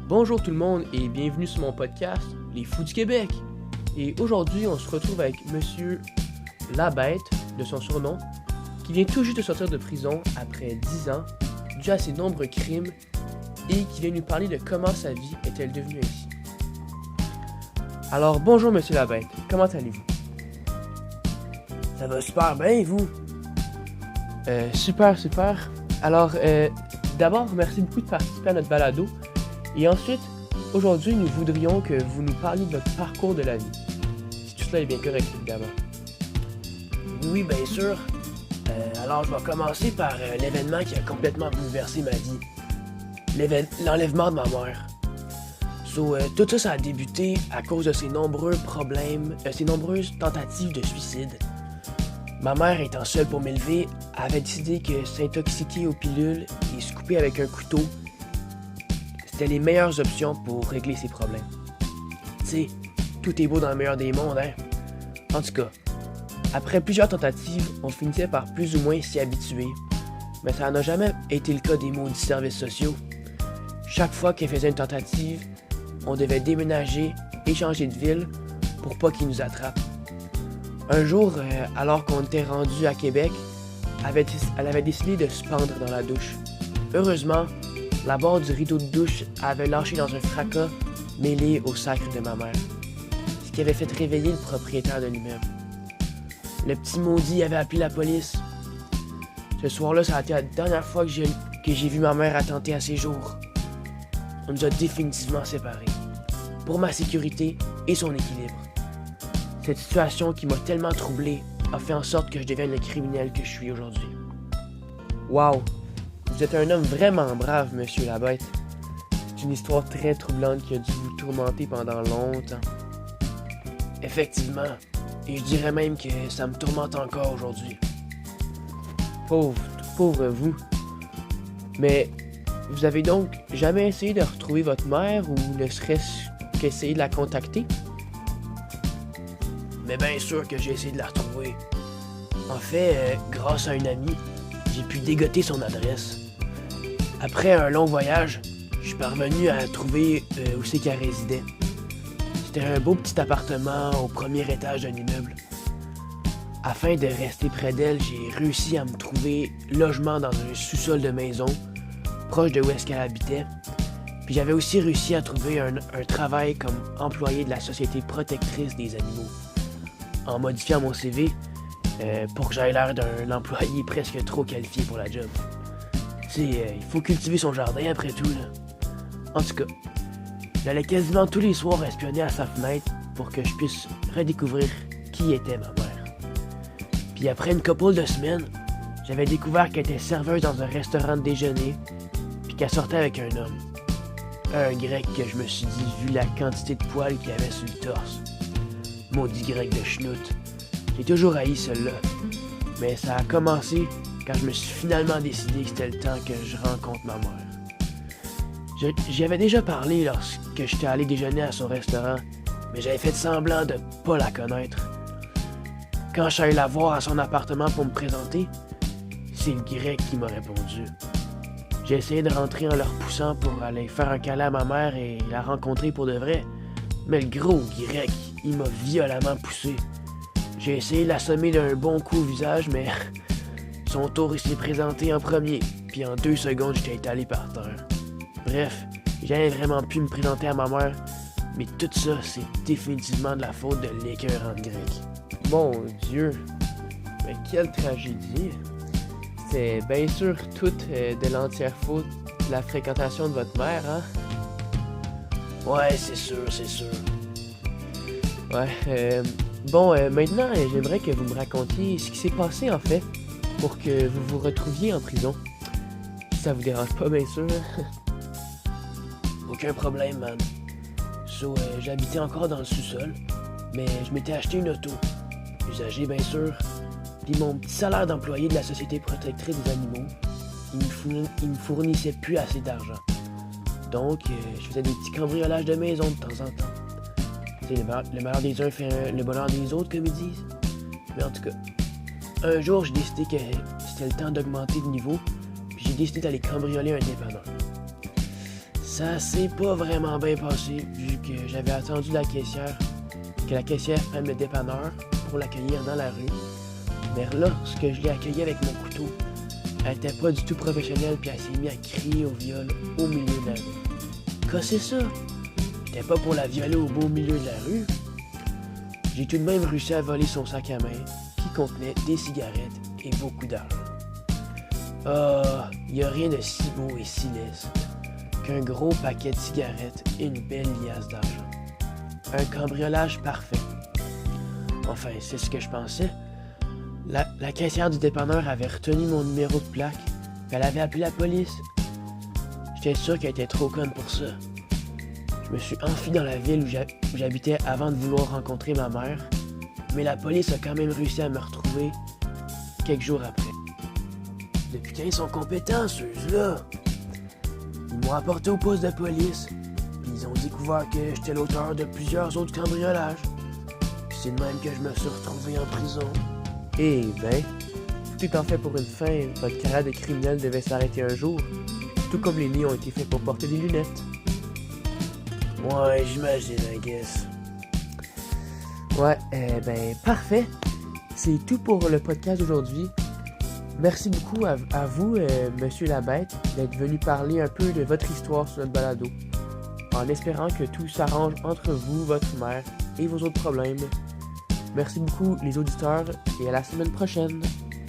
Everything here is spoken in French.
Bonjour tout le monde et bienvenue sur mon podcast Les Fous du Québec. Et aujourd'hui, on se retrouve avec Monsieur Labête, de son surnom, qui vient tout juste de sortir de prison après 10 ans, dû à ses nombreux crimes, et qui vient nous parler de comment sa vie est-elle devenue ainsi. Alors bonjour Monsieur Labête, comment allez-vous? Ça va super bien, et vous? Super. Alors, d'abord, merci beaucoup de participer à notre balado. Et ensuite, aujourd'hui, nous voudrions que vous nous parliez de votre parcours de la vie. Si tout cela est bien correct, évidemment. Oui, bien sûr. Alors, je vais commencer par l'événement qui a complètement bouleversé ma vie. L'enlèvement de ma mère. Tout ça a débuté à cause de ses nombreux problèmes, ses nombreuses tentatives de suicide. Ma mère, étant seule pour m'élever, avait décidé que s'intoxiquer aux pilules et se couper avec un couteau, c'était les meilleures options pour régler ses problèmes. Tu sais, tout est beau dans le meilleur des mondes, hein? En tout cas, après plusieurs tentatives, on finissait par plus ou moins s'y habituer, mais ça n'a jamais été le cas des maudits services sociaux. Chaque fois qu'elle faisait une tentative, on devait déménager et changer de ville pour pas qu'ils nous attrapent. Un jour, alors qu'on était rendu à Québec, elle avait décidé de se pendre dans la douche. Heureusement, la barre du rideau de douche avait lâché dans un fracas mêlé au sacre de ma mère, ce qui avait fait réveiller le propriétaire de l'immeuble. Le petit maudit avait appelé la police. Ce soir-là, ça a été la dernière fois que j'ai vu ma mère attenter à ses jours. On nous a définitivement séparés, pour ma sécurité et son équilibre. Cette situation qui m'a tellement troublé a fait en sorte que je devienne le criminel que je suis aujourd'hui. Wow! Vous êtes un homme vraiment brave, Monsieur Labête. C'est une histoire très troublante qui a dû vous tourmenter pendant longtemps. Effectivement, et je dirais même que ça me tourmente encore aujourd'hui. Pauvre vous. Mais vous avez donc jamais essayé de retrouver votre mère ou ne serait-ce qu'essayer de la contacter? Mais bien sûr que j'ai essayé de la retrouver. En fait, grâce à un ami, j'ai pu dégoter son adresse. Après un long voyage, je suis parvenu à trouver où c'est qu'elle résidait. C'était un beau petit appartement au premier étage d'un immeuble. Afin de rester près d'elle, j'ai réussi à me trouver logement dans un sous-sol de maison, proche de où est-ce qu'elle habitait. Puis j'avais aussi réussi à trouver un travail comme employé de la Société protectrice des animaux, en modifiant mon CV pour que j'aie l'air d'un employé presque trop qualifié pour la job. Tu sais, il faut cultiver son jardin après tout, là. En tout cas, j'allais quasiment tous les soirs espionner à sa fenêtre pour que je puisse redécouvrir qui était ma mère. Puis après une couple de semaines, j'avais découvert qu'elle était serveuse dans un restaurant de déjeuner, puis qu'elle sortait avec un homme. Un grec que je me suis dit vu la quantité de poils qu'il avait sur le torse. Maudit grec de schnout. J'ai toujours haï celle-là. Mais ça a commencé quand je me suis finalement décidé que c'était le temps que je rencontre ma mère. J'y avais déjà parlé lorsque j'étais allé déjeuner à son restaurant, mais j'avais fait semblant de pas la connaître. Quand je suis allé la voir à son appartement pour me présenter, c'est le grec qui m'a répondu. J'ai essayé de rentrer en leur poussant pour aller faire un câlin à ma mère et la rencontrer pour de vrai, mais le gros grec, il m'a violemment poussé. J'ai essayé de l'assommer d'un bon coup au visage, mais son tour il s'est présenté en premier, puis en 2 secondes, j'étais étalé par terre. Bref, j'avais vraiment pu me présenter à ma mère, mais tout ça, c'est définitivement de la faute de l'écœurant grec. Mon Dieu! Mais quelle tragédie! C'est bien sûr toute de l'entière faute de la fréquentation de votre mère, hein? Ouais, c'est sûr. Ouais, maintenant, j'aimerais que vous me racontiez ce qui s'est passé, en fait, pour que vous vous retrouviez en prison. Si ça vous dérange pas, bien sûr. Aucun problème, man. J'habitais encore dans le sous-sol, mais je m'étais acheté une auto. Usagée, bien sûr. Puis mon petit salaire d'employé de la Société protectrice des animaux, il me fournissait plus assez d'argent. Donc, je faisais des petits cambriolages de maison de temps en temps. Tu sais, le malheur des uns fait le bonheur des autres, comme ils disent. Mais en tout cas, un jour, j'ai décidé que c'était le temps d'augmenter de niveau, puis j'ai décidé d'aller cambrioler un dépanneur. Ça s'est pas vraiment bien passé, vu que j'avais attendu que la caissière prenne le dépanneur pour l'accueillir dans la rue. Mais lorsque je l'ai accueillie avec mon couteau, elle était pas du tout professionnelle, puis elle s'est mise à crier au viol au milieu de la rue. Qu'est-ce que c'est ça? J'étais pas pour la violer au beau milieu de la rue. J'ai tout de même réussi à voler son sac à main, qui contenait des cigarettes et beaucoup d'argent. Ah, y a rien de si beau et si lisse qu'un gros paquet de cigarettes et une belle liasse d'argent. Un cambriolage parfait. Enfin, c'est ce que je pensais. La caissière du dépanneur avait retenu mon numéro de plaque, puis elle avait appelé la police. J'étais sûr qu'elle était trop conne pour ça. Je me suis enfui dans la ville où j'habitais avant de vouloir rencontrer ma mère, mais la police a quand même réussi à me retrouver quelques jours après. Depuis quand ils sont compétents, ceux-là? Ils m'ont apporté au poste de police, puis ils ont découvert que j'étais l'auteur de plusieurs autres cambriolages. Puis c'est de même que je me suis retrouvé en prison. Eh ben, tout étant fait pour une fin, votre carrière de criminel devait s'arrêter un jour, tout comme les lits ont été faits pour porter des lunettes. Ouais, j'imagine, I guess. Ouais, parfait. C'est tout pour le podcast d'aujourd'hui. Merci beaucoup à vous, Monsieur Labête, d'être venu parler un peu de votre histoire sur notre balado. En espérant que tout s'arrange entre vous, votre mère et vos autres problèmes. Merci beaucoup les auditeurs et à la semaine prochaine.